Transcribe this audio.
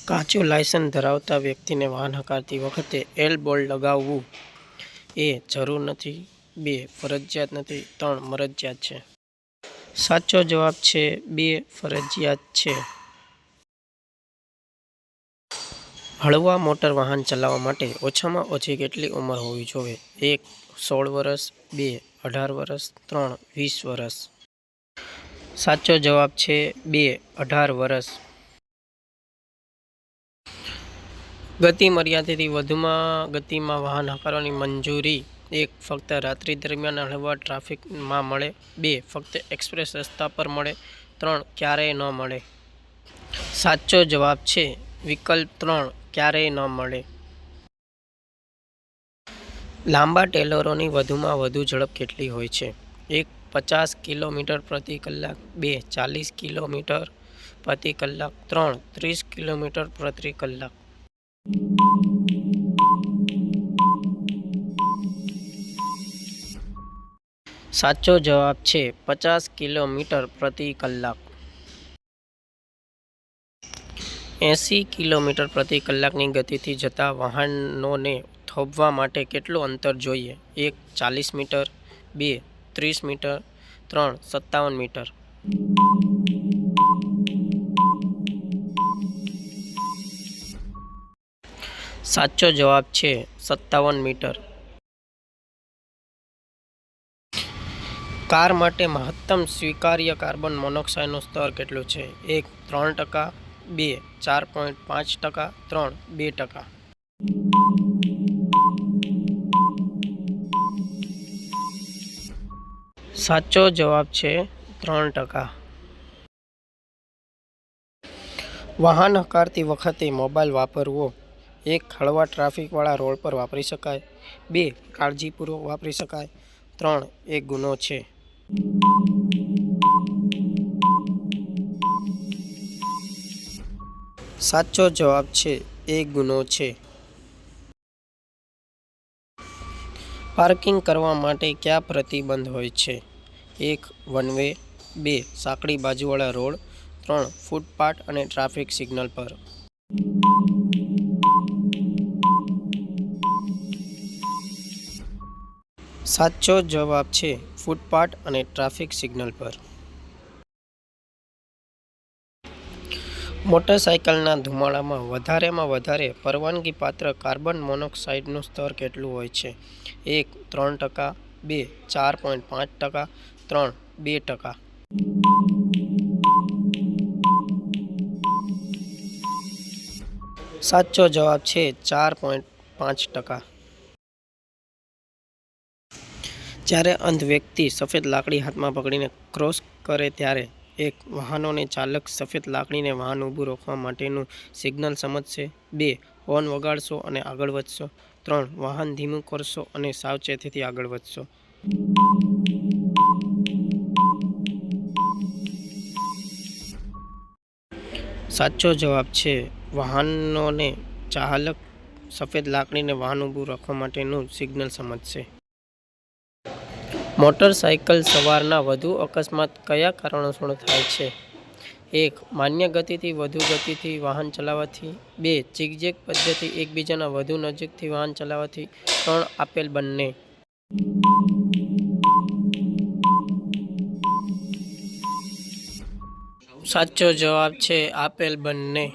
કાચું લાયસન્સ ધરાવતા વ્યક્તિને વાહન હંકારતી વખતે એલ બોર્ડ લગાવવું એ જરૂર નથી, 2 ફરજિયાત નથી, 3 મરજિયાત છે. સાચો જવાબ છે 2 ફરજિયાત છે. હળવા મોટર વાહન ચલાવવા માટે ઓછામાં ઓછી કેટલી ઉંમર હોવી જોઈએ? 1 16 વર્ષ, 2 18 વર્ષ, 3 20 વર્ષ. સાચો જવાબ છે 2 18 વર્ષ. ગતિ મર્યાદાથી વધુમાં ગતિમાં વાહન હંકારવાની મંજૂરી 1 ફક્ત રાત્રિ દરમિયાન હળવા ટ્રાફિકમાં મળે, 2 ફક્ત એક્સપ્રેસ રસ્તા પર મળે, 3 ક્યારેય ન મળે. સાચો જવાબ છે વિકલ્પ 3 ક્યારેય ન મળે. લાંબા ટેલરોની વધુમાં વધુ ઝડપ કેટલી હોય છે? 1 50 કિલોમીટર પ્રતિ કલાક, 2 40 કિલોમીટર પ્રતિ કલાક, 3 30 કિલોમીટર પ્રતિ કલાક. સાચો જવાબ છે 50 કિલોમીટર પ્રતિ કલાક. 80 કિલોમીટર પ્રતિ કલાકની ગતિથી જતા વાહનોને થોભવા માટે કેટલું અંતર જોઈએ? 1 40 મીટર, 2 30 મીટર, 3 57 મીટર. સાચો જવાબ છે 57 મીટર. કાર માટે મહત્તમ સ્વીકાર્ય કાર્બન મોનોક્સાઇડનું સ્તર કેટલું છે? 1 3%, 2 4.5%, 3 2%. સાચો જવાબ છે 3%. વાહન હંકારતી વખતે મોબાઈલ વાપરવો 1 હળવા ટ્રાફિકવાળા રોડ પર વાપરી શકાય, 2 કાળજીપૂર્વક વાપરી શકાય, 3 એક ગુનો છે. સાચો જવાબ છે એક ગુનો છે. પાર્કિંગ કરવા માટે કયા પ્રતિબંધ હોય છે? 1 વન વે, 2 સાંકડી બાજુવાળા રોડ, 3 ફૂટપાથ અને ટ્રાફિક સિગ્નલ પર. સાચો જવાબ છે ફૂટપાથ અને ટ્રાફિક સિગ્નલ પર. મોટરસાયકલના ધુમાડામાં વધારે પરવાનગીપાત્ર કાર્બન મોનોક્સાઇડનું સ્તર કેટલું હોય છે? 1 3%, 2 4.5%, 3 2%. સાચો જવાબ છે 4.5%. જ્યારે અંધ વ્યક્તિ સફેદ લાકડી હાથમાં પકડીને ક્રોસ કરે ત્યારે 1 વાહનોને ચાલક સફેદ લાકડીને વાહન ઊભું રોકવા માટેનું સિગ્નલ સમજશે, 2 હોર્ન વગાડશો અને આગળ વધશો, 3 વાહન ધીમું કરશો અને સાવચેતીથી આગળ વધશો. સાચો જવાબ છે વાહનોને ચાલક સફેદ લાકડીને વાહન ઊભું રાખવા માટેનું સિગ્નલ સમજશે. મોટરસાયકલ સવારના વધુ અકસ્માત કયા કારણોસર થાય છે? 1 માન્ય ગતિથી વધુ ગતિથી વાહન ચલાવવાથી, 2 ઝિગઝેગ પદ્ધતિ એકબીજાના વધુ નજીકથી વાહન ચલાવવાથી, 3 આપેલ બંને. સાચો જવાબ છે આપેલ બંને.